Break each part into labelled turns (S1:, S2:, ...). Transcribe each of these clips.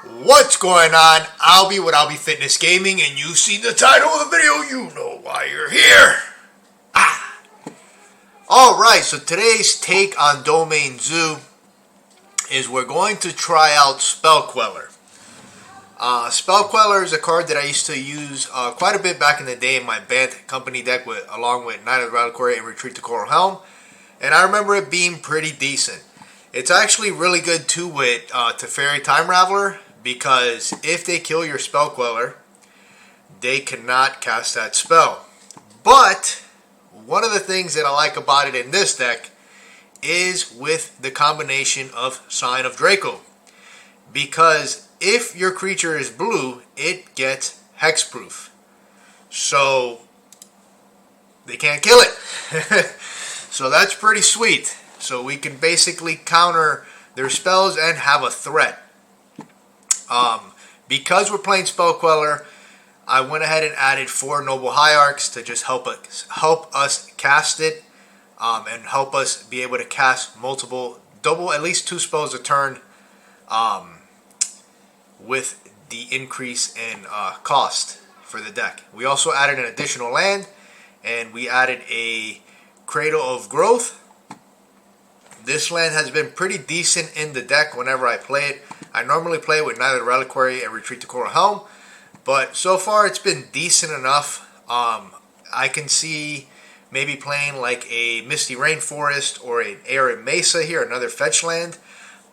S1: What's going on? Albie with Albie Fitness Gaming, and you've seen the title of the video. You know why you're here. Alright, so today's take on Domain Zoo is we're going to try out Spell Queller. Spell Queller is a card that I used to use quite a bit back in the day in my Bant company deck along with Knight of the Reliquary and Retreat to Coral Helm. And I remember it being pretty decent. It's actually really good too with Teferi Time Raveler, because if they kill your Spell Queller, they cannot cast that spell. But one of the things that I like about it in this deck is with the combination of Scion of Draco. Because if your creature is blue, it gets hexproof. So they can't kill it. So that's pretty sweet. So we can basically counter their spells and have a threat. Because we're playing Spell Queller, I went ahead and added 4 Noble Hierarchs to just help us cast it, and help us be able to cast at least 2 spells a turn, with the increase in cost for the deck. We also added an additional land, and we added a Cradle of Growth. This land has been pretty decent in the deck whenever I play it. I normally play with Knight of the Reliquary and Retreat to Coral Helm, but so far it's been decent enough. I can see maybe playing like a Misty Rainforest or an Arid Mesa here, another fetch land,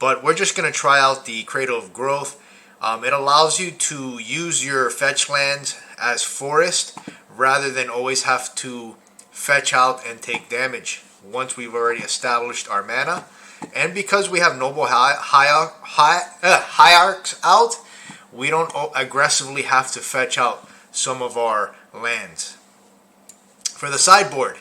S1: but we're just going to try out the Cradle of Growth. It allows you to use your fetch lands as forest rather than always have to fetch out and take damage once we've already established our mana. And because we have Noble Hierarchs out, we don't aggressively have to fetch out some of our lands. For the sideboard,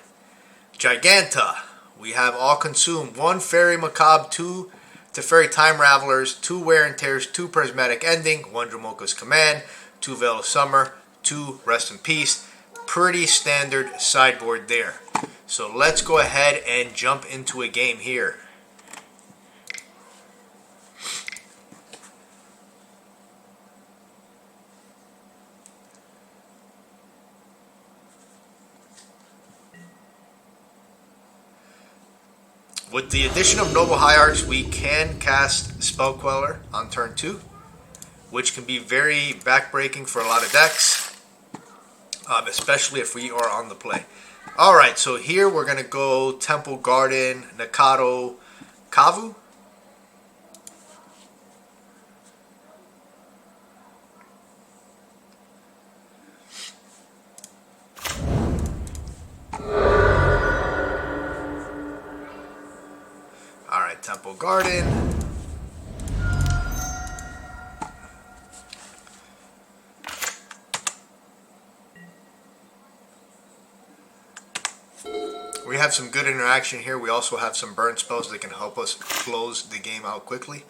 S1: Jegantha, we have all consume 1 Faerie Macabre, 2 Teferi Time Ravelers, 2 Wear and Tears, 2 Prismatic Ending, 1 Dromoka's Command, 2 Veil of Summer, 2 Rest in Peace. Pretty standard sideboard there. So let's go ahead and jump into a game here. With the addition of Noble Hierarchs, we can cast Spell Queller on turn 2, which can be very backbreaking for a lot of decks, especially if we are on the play. Alright, so here we're going to go Temple Garden, Nacatl, Kavu. Alright, Temple Garden. We have some good interaction here. We also have some burn spells that can help us close the game out quickly.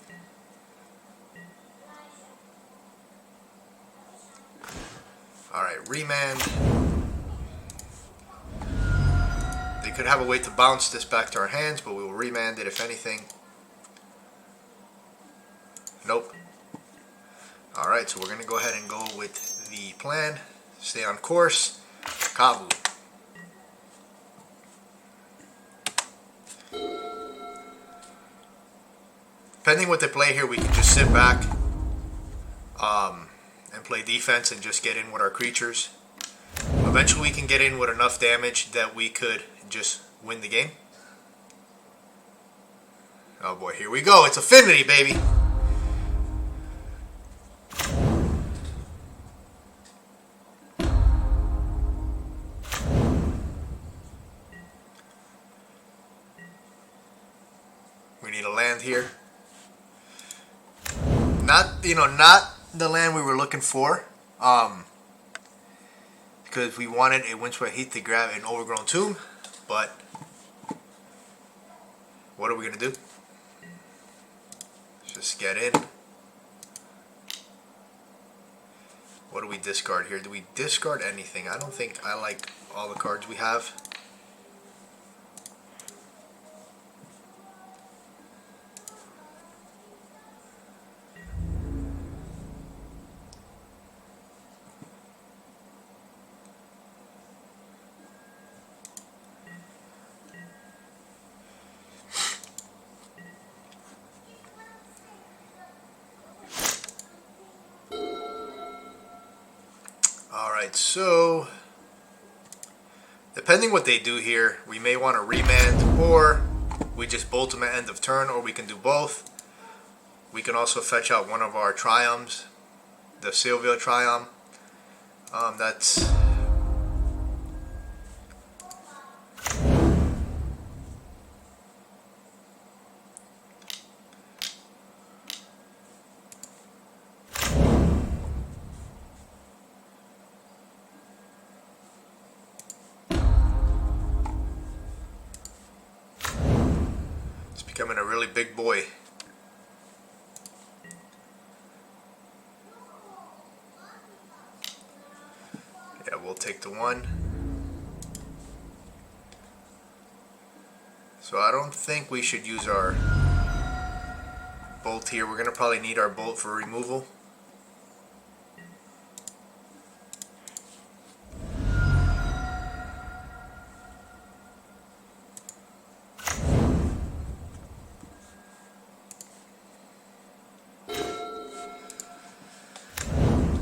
S1: Alright, Remand. They could have a way to bounce this back to our hands, but we will remand it if anything. Nope. Alright, so we're going to go ahead and go with the plan. Stay on course. Kavu. Depending what they play here, we can just sit back and play defense and just get in with our creatures. Eventually we can get in with enough damage that we could just win the game. Oh boy, here we go. It's Affinity, baby. We need a land here. Not the land we were looking for, because we wanted a Windswept Heath to grab an Overgrown Tomb, but what are we going to do? Let's just get in. What do we discard here? Do we discard anything? I don't think I like all the cards we have. Alright, so depending what they do here, we may want to remand, or we just bolt them at end of turn, or we can do both. We can also fetch out one of our Triomes, the Sylvia Triome. That's... becoming a really big boy. Yeah, we'll take the one. So I don't think we should use our bolt here. We're gonna probably need our bolt for removal.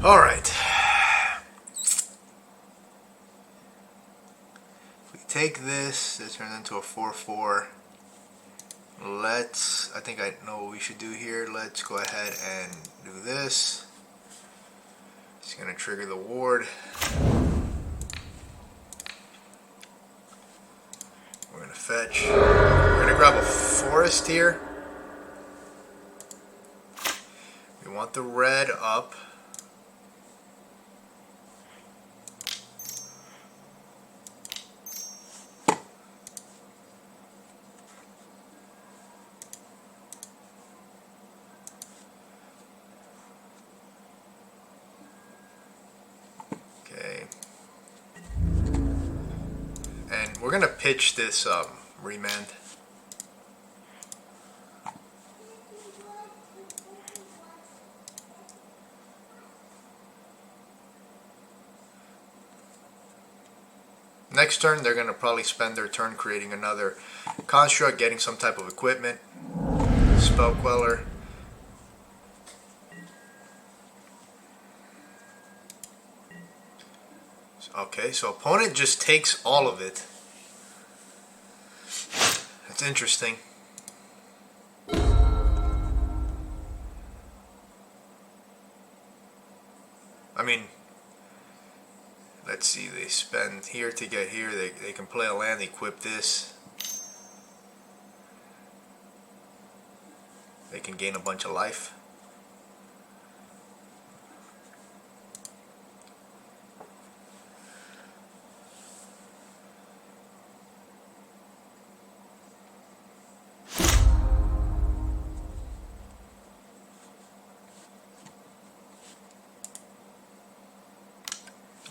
S1: All right. If we take this, this turns into a 4/4. I think I know what we should do here. Let's go ahead and do this. It's going to trigger the ward. We're going to fetch. We're going to grab a forest here. We want the red up. We're gonna pitch this Remand. Next turn, they're gonna probably spend their turn creating another construct, getting some type of equipment. Spell Queller. Okay, so opponent just takes all of it. That's interesting. I mean, let's see, they spend here to get here. They can play a land, equip this. They can gain a bunch of life.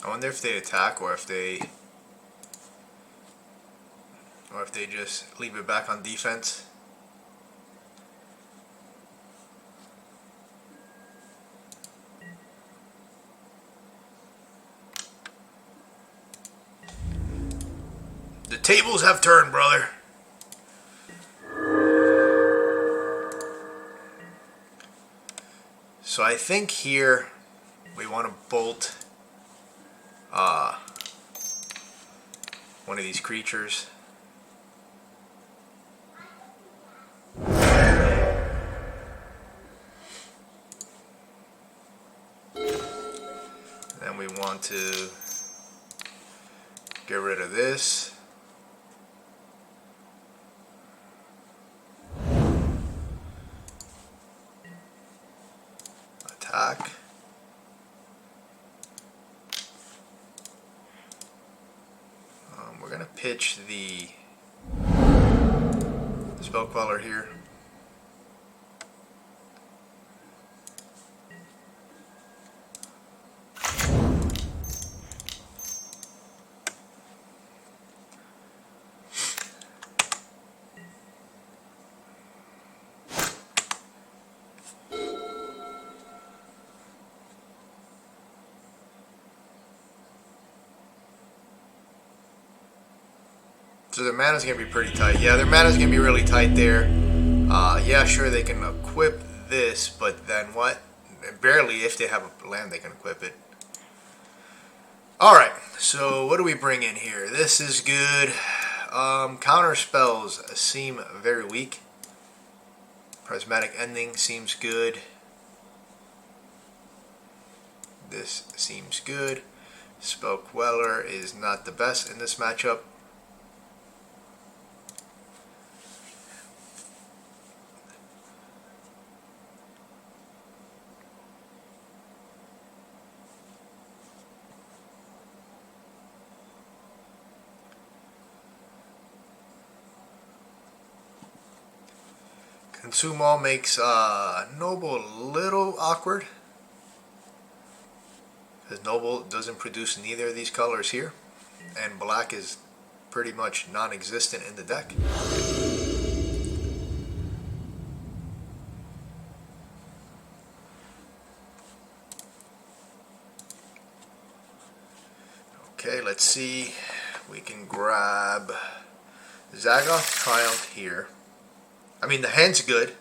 S1: I wonder if they attack or if they just leave it back on defense. The tables have turned, brother. So I think here we want to bolt one of these creatures. Then we want to get rid of this. Attack. We're going to pitch the Spell Queller here. So their mana's going to be pretty tight. Yeah, their mana's going to be really tight there. Yeah, sure, they can equip this, but then what? Barely, if they have a land, they can equip it. Alright, so what do we bring in here? This is good. Counter spells seem very weak. Prismatic Ending seems good. This seems good. Spell Queller is not the best in this matchup. Consume All makes Noble a little awkward, because Noble doesn't produce neither of these colors here, and black is pretty much non-existent in the deck. Okay, let's see. We can grab Zagoth Triome here. I mean, the hand's good,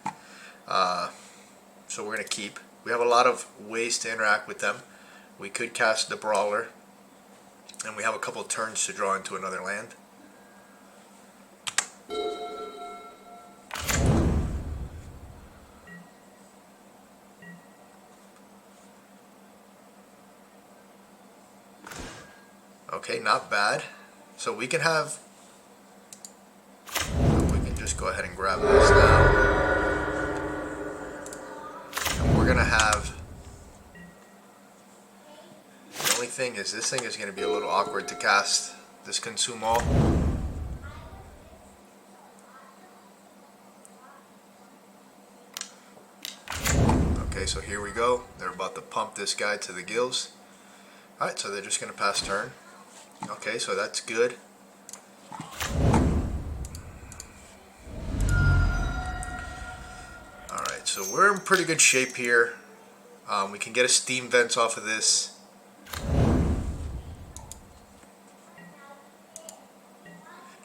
S1: so we're going to keep. We have a lot of ways to interact with them. We could cast the Brawler, and we have a couple turns to draw into another land. Okay, not bad. So we can have... just go ahead and grab this now. And we're going to have... The only thing is this thing is going to be a little awkward to cast, this Consume All. Okay, so here we go. They're about to pump this guy to the gills. Alright, so they're just going to pass turn. Okay, so that's good. So we're in pretty good shape here. We can get a Steam Vents off of this.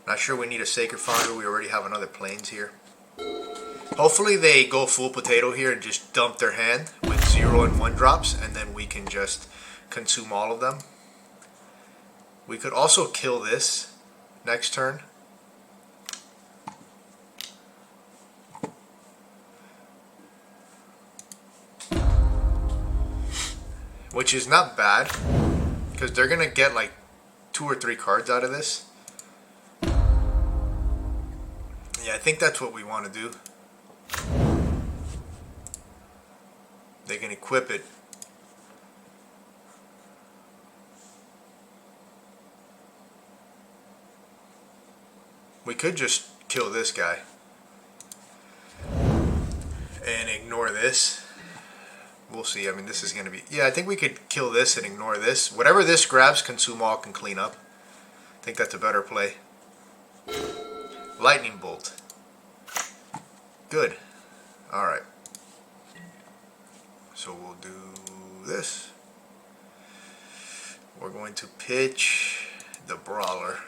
S1: Not sure we need a Sacred Foundry. We already have another Plains here. Hopefully they go full potato here and just dump their hand with 0 and 1 drops, and then we can just consume all of them. We could also kill this next turn. Which is not bad, because they're going to get like 2 or 3 cards out of this. Yeah, I think that's what we want to do. They can equip it. We could just kill this guy and ignore this. We'll see. I mean, this is going to be... Yeah, I think we could kill this and ignore this. Whatever this grabs, Consume All can clean up. I think that's a better play. Lightning Bolt. Good. Alright. So we'll do this. We're going to pitch the Brawler.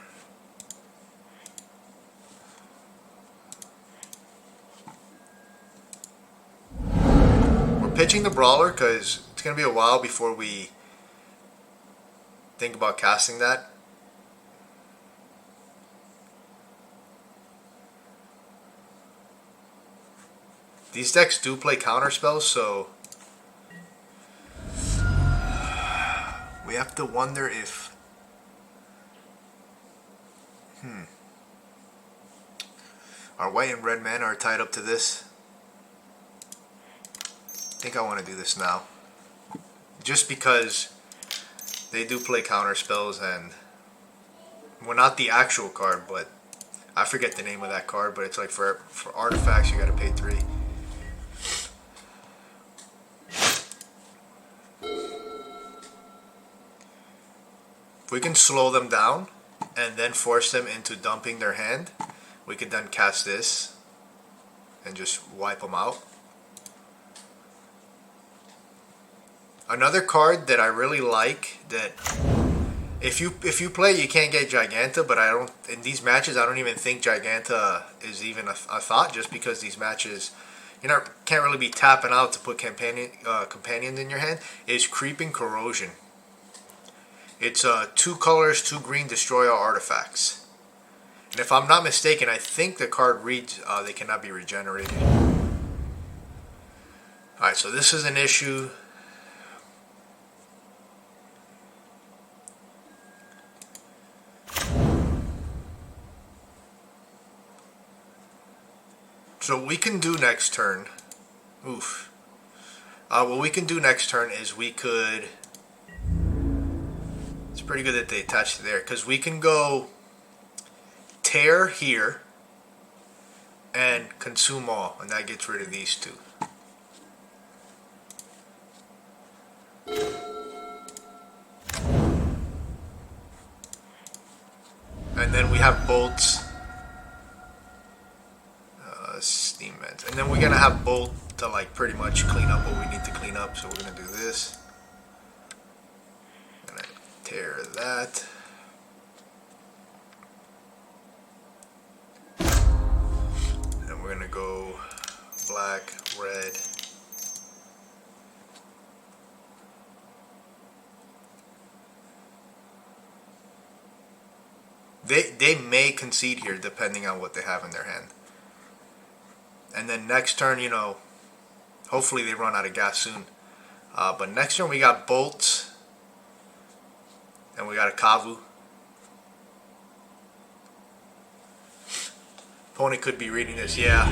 S1: Pitching the Brawler because it's going to be a while before we think about casting that. These decks do play counter spells, so we have to wonder if our white and red mana are tied up to this. I think I want to do this now, just because they do play counter spells, and well, not the actual card, but I forget the name of that card, but it's like for artifacts you got to pay 3. If we can slow them down and then force them into dumping their hand, we could then cast this and just wipe them out. Another card that I really like, that if you play, you can't get Jegantha, but I don't, in these matches I don't even think Jegantha is even a thought, just because these matches can't really be tapping out to put companions in your hand, is Creeping Corrosion. It's 2 colors, 2 green, destroy all artifacts. And if I'm not mistaken, I think the card reads they cannot be regenerated. Alright, so this is an issue. So what we can do next turn, what we can do next turn is we could, it's pretty good that they attached there, because we can go tear here and consume all, and that gets rid of these 2. And then we have bolts. Steam vents. And then we're going to have bolt to like pretty much clean up what we need to clean up. So we're going to do this. I'm going to tear that. And we're going to go black, red. They may concede here depending on what they have in their hand. And then next turn, you know, hopefully they run out of gas soon. But next turn we got bolts. And we got a Kavu. Opponent could be reading this. Yeah.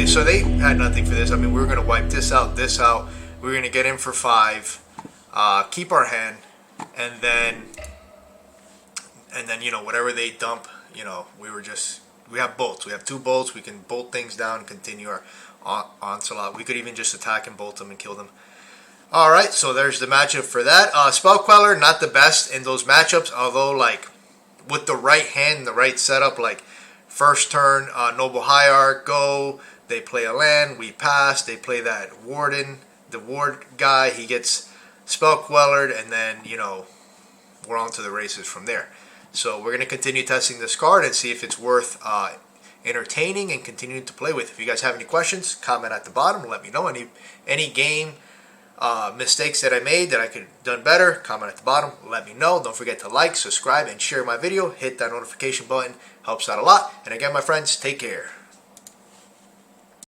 S1: So they had nothing for this. I mean, we were going to wipe this out. We were going to get in for 5. Keep our hand. And then, you know, whatever they dump, you know, we have bolts. We have 2 bolts. We can bolt things down and continue our onslaught. We could even just attack and bolt them and kill them. Alright, so there's the matchup for that. Spell Queller, not the best in those matchups. Although, like, with the right hand, the right setup, like, first turn, Noble Hierarch, go. They play a land. We pass. They play that Warden. The Ward guy, he gets Spell Quellered. And then, you know, we're on to the races from there. So we're going to continue testing this card and see if it's worth entertaining and continuing to play with. If you guys have any questions, comment at the bottom. Let me know any game mistakes that I made that I could have done better. Comment at the bottom. Let me know. Don't forget to like, subscribe, and share my video. Hit that notification button. Helps out a lot. And again, my friends, take care.